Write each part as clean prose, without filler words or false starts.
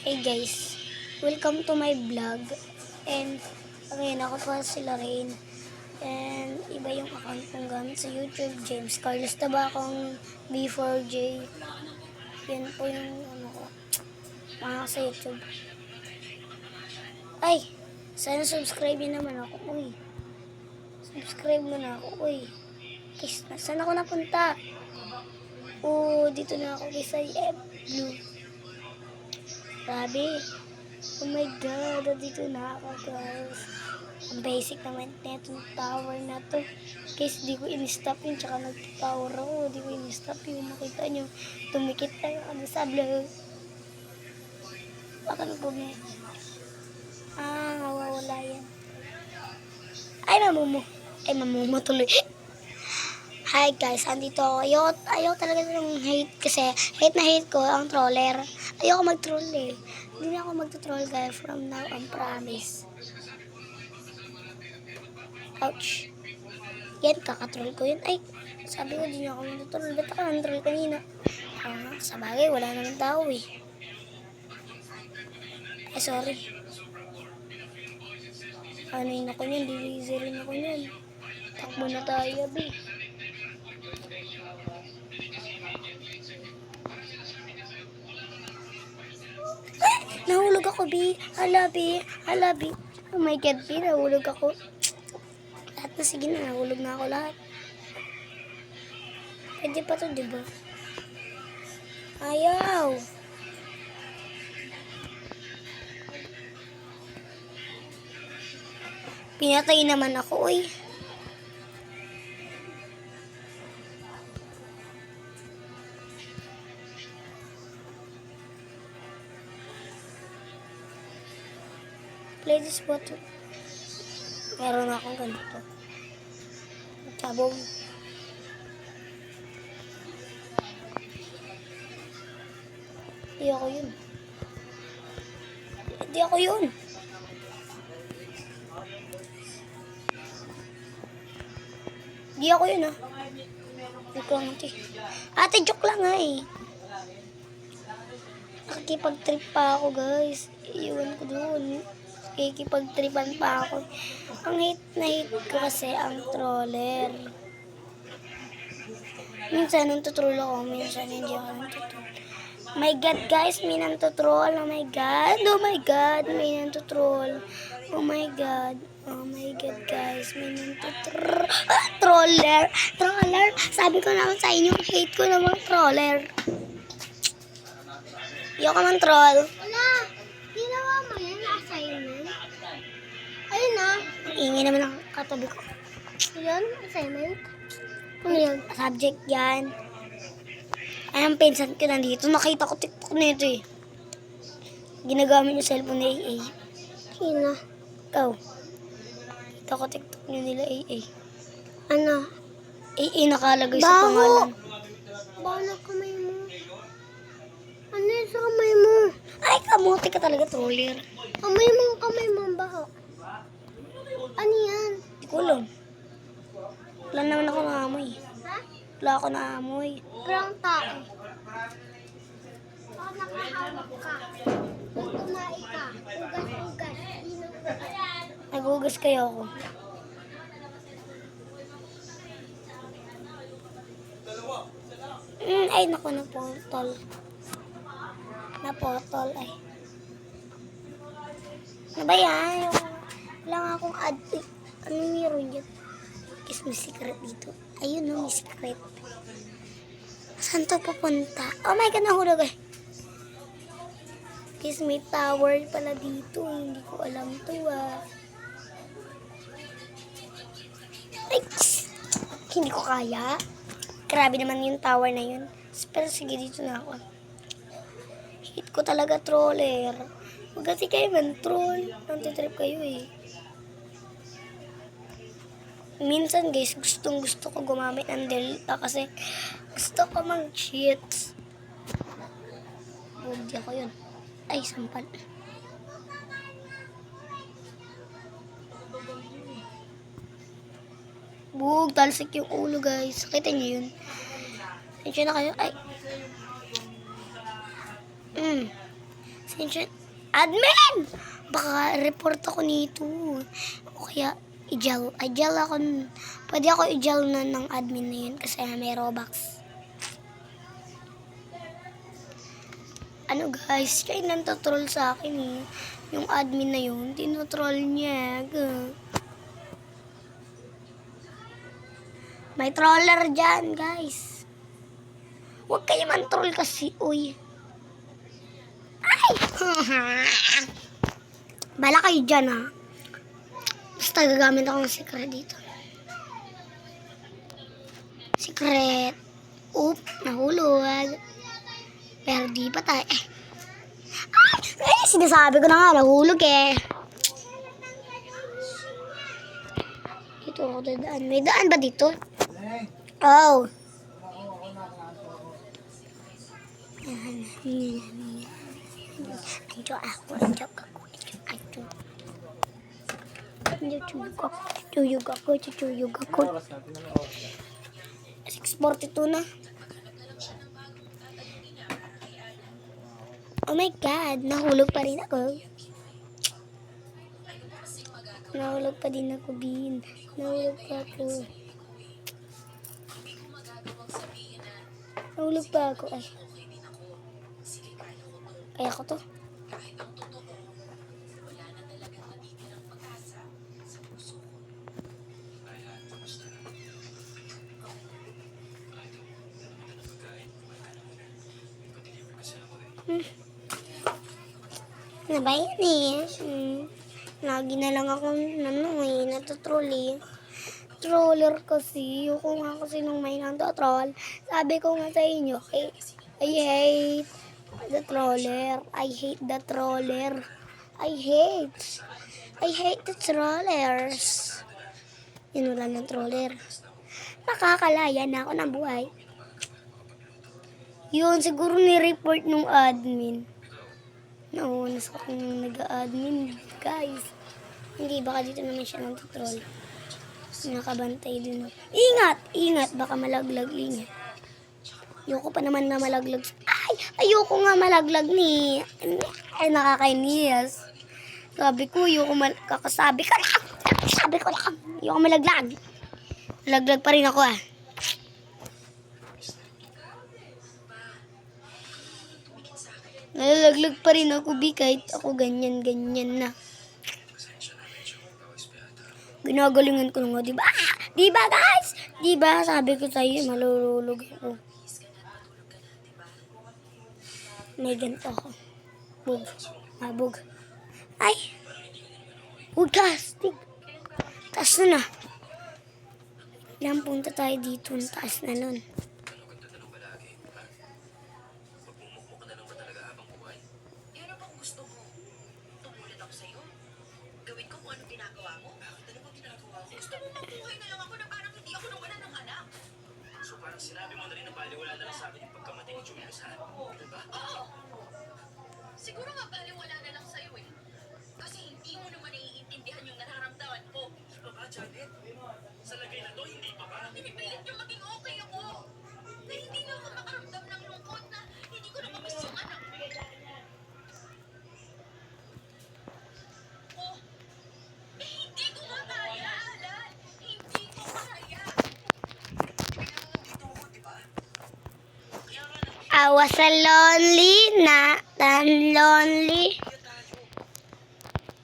Hey guys, welcome to my vlog. And again, ako po sila Rain. And iba yung account kong gamit sa YouTube, James Carlos Tabacong B4J. Yan po yung ko, mga sa YouTube. Ay, sana subscribe yun naman ako. Uy, subscribe mo na ako. Uy, saan ako napunta? Dito na ako kay Blue. Grabe. Oh my God, dito na ako guys. Ang basic naman na itong tower na to. Guys, di ko in-stop yun. Tsaka nag-tower ako. Di ko in-stop yun. Makita nyo, tumikit tayo ano sa vlog. Baka po niya. Nawawala yan. Ay, mamumo tuloy. Hi guys, andito ako. Ayaw talaga ng hate kasi hate na hate ko ang troller. Ayoko mag-troll eh. Hindi na ako mag-troll guys from now on, promise. Ouch. Yan, kakatroll ko yun. Ay, sabi ko di na ako mag-troll. Ba't ako nag-troll kanina? Sa bagay, wala naman tao eh. Ay, sorry. Ano yun ako nyan? Dilizy rin ako nyan. Takbo na tayo, abi. Nahulog ako, B. Hala, B. Oh my God, B. Nahulog ako. Lahat na, sige na. Nahulog na ako lahat. Pwede pa to, diba? Ayaw. Pinatay naman ako, uy. Play this button. Meron akong ganito. Tabog. Hindi ako yun. Hindi ako yun. Ate, joke lang nga eh. Nakikipag-trip pa ako guys. Iwan ko doon. Nakikipag-tripan pa ako. Ang hate na hate ko kasi ang troller. Minsan nantutroll ako. Minsan hindi ako nantutroll. My God guys, may nantutroll. Oh my God, may nantutroll. Oh my God guys, may nantutroll. Troller. Sabi ko naman sa inyo, hate ko naman troller. Ayoko man troll. Wala, ginawa mo yan na assignment? Ayun na. Ingay naman ang katabi ko. Yun, assignment? Ano yun? Subject yan. Ay, ang pinsan ko nandito. Nakita ko TikTok nito eh. Ginagamit yung cellphone ni AA. Sino? Ikaw. Kita ko TikTok nyo nila AA. Ano? AA nakalagay sa pangalan. Baho na kamay mo. Ano yun sa kamay mo? Ay, kamuti ka talaga, troller. Kamay mo, baho. Ano yan? Hindi ko alam. Wala naman ako naamoy. Ha? Wala ako naamoy. Parang tao. Baka nakahawak ka. Kumain ka. Ugas. Nagugas kayo ako. Ay, naku, napotol. Ay. Ano ba yan? Wala nga akong ad. Ano meron yan? Guys, may secret dito. Ayun no, may secret. Saan to pupunta? Oh my God, nahulog eh. Guys, may tower pala dito. Hindi ko alam to Ay, hindi ko kaya. Grabe naman yung tower na yun. Pero sige, dito na ako. Hate ko talaga troller. Huwag kasi kayo man troll. Nantitrip kayo eh. Minsan guys, gusto ko gumamit ng Delta kasi gusto ko mag-cheat. Hindi ako yun. Ay, sampal. Bug, talsik yung ulo guys. Nakita niyo yun? Sensya na kayo. Ay. Sensya. Admin! Baka report ako nito. O kaya, i-jail ako. Pwede ako i-jail na ng admin na yun kasi may Robux. Ano guys, siya yung nantotroll sa akin eh. Yung admin na yun, tinotroll niya. May troller dyan, guys. Huwag kayo man-troll kasi, uy. Ay! Bala kayo dyan, ha. Basta gagamit ako ng secret dito. Secret. Oop, nahulog. Pero di pa tayo. Ay, sinasabi ko na nga, nahulog eh. Dito ako dadaan. May daan ba dito? Oh. Anjo ako. Chuyug ako. 6:42 na. Oh my God, nahulog pa rin ako. Nahulog pa din ako, Bin. Nahulog pa ako. Nahulog pa ako. Ay. Kaya ko to. Ano ba yan eh? Lagi na lang ako natutroll eh. Troller kasi. Yung nga kasi nung may nantotroll. Sabi ko nga sa inyo, I hate the troller. I hate the troller. I hate the trollers. Yun wala ng troller. Nakakalaya na ako ng buhay. Yun, siguro ni-report nung admin. Nauunas akong nag-admin, guys. Hindi, baka dito naman siya nag-troll. Nakabantay din. Ingat, baka malaglag, ingat. Ayoko pa naman na malaglag. Ay, ayoko nga malaglag ni. Ay, nakakainis. Sabi ko, kakasabi ko lang. Ayoko malaglag. Malaglag pa rin ako ah. Nalalaglag pa rin ako, kahit ako ganyan na. Ginagalingan ko nga, diba? Diba, guys? Diba, sabi ko sa'yo, malululog ako. May ganito ako. Bug. Ay! Huwag ka, stick. Taas na. Ilang punta tayo dito, taas na nun. Sinabi mo na rin na baliwala na lang sa akin yung pagkamatay ni Julius, ha? Diba? Oo. Siguro nga baliwala na lang sa'yo eh. Kasi hindi mo naman naiintindihan yung nararamdaman ko. Ano ba, Janet? Sa lagay na to, hindi pa ba? Pinipilit niyo maging okay ako. Na hindi na ako makaramdam ng lungkot na hindi ko na mamiss yung anak ko. Oh, hindi ko makaya, Alan. Hindi ko kaya. I was a lonely, not lonely.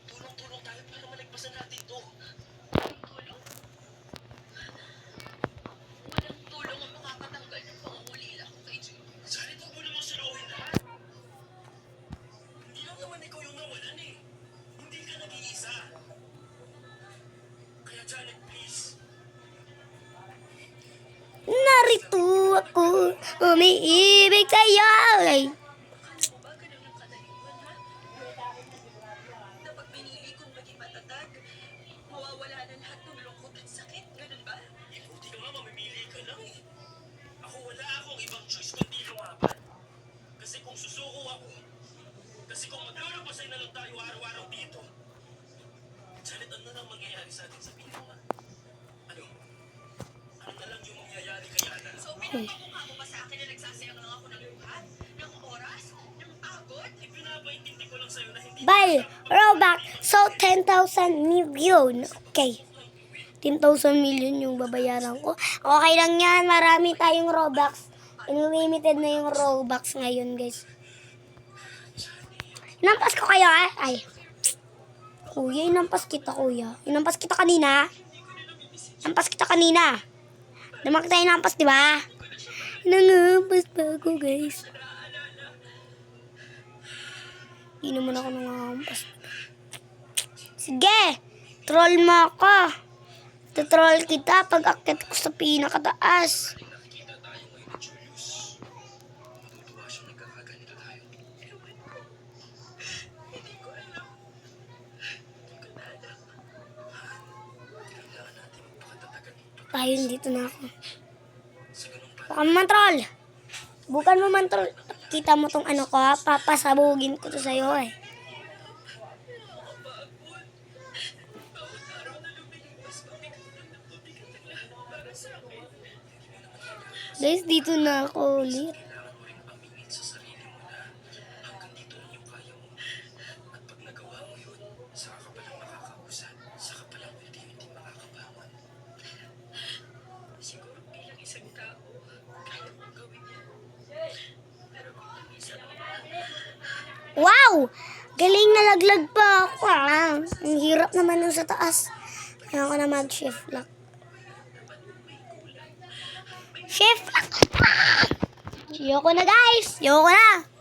Tulong-tulong tayo para malagpasan natin to. Tulong? Walang tulong ang makakatanggal ng pangungulila ko kay June. Janet, huwag mo namang suluhin lahat. Hindi lang naman ikaw yung nawalan eh. Hindi ka nag-iisa. Kaya Janet, please. Narito ako, umiibig sa'yo. Ay. Akala mo ba ganun ang kadaliman, ha? Na pag pinili kong maging matatag, mawawala na lahat ng lungkot at sakit, ganun ba? Buti ka nga, mamimili ka lang eh. Ako wala akong ibang choice kundi lumaban. Kasi kung susuko ako, kasi kung maglulupasay na lang tayo araw-araw dito, Janet, ano na lang mangyayari sa atin sa pinunga? Ano? Ano na lang yung mangyayari kay Ana? So, pinapamukha mo ba sa akin na nagsasayang lang ako ng luha, ng oras, ng pagod? Ipinapaintindi ko lang lang sa'yo na hindi Buy Robux. So, 10,000 million. Okay. 10,000 million yung babayaran ko. Okay lang yan. Marami tayong Robux. Unlimited na yung Robux ngayon, guys. Inampas ko kayo, eh. Ay. Kuya, inampas kita, kuya. Inampas kita kanina. Inampas kita kanina. Naman kita inampas, di ba? Nangampas pa ako, guys. Hindi naman ako nangampas. Sige! Troll mo ako. Tutroll kita pag akit ko sa pinakataas. nakikita tayo ngayon ni Julius. Matutuwa siyang nagkakaganito tayo. Hindi ko alam. Hindi ko na alam. Kailangan natin magpakatatag at Ayun, dito na ako. sa ganung pa. Baka man troll. Bukan mo man troll. Kita mo tong ano ko, ha? Papasabugin ko to sa'yo, eh. Bawat araw na lumilipas, mabigat ang lahat para sa akin. Guys, dito na ako ulit. Kailangan mo rin aminin sa sarili mo na hanggang dito lang yung kaya mo. At pag nagawa mo yun, saka ka palang makakausad. Saka palang unti-unti makakabangon. Siguro bilang isang tao, kaya kong gawin yan. Pero kung isa lang Wow! Galing nalaglag pa ako, ah. Ang hirap naman nun sa taas. Kaya ko na mag-shift lock. Shift lock! Yoko na, guys! Yoko na!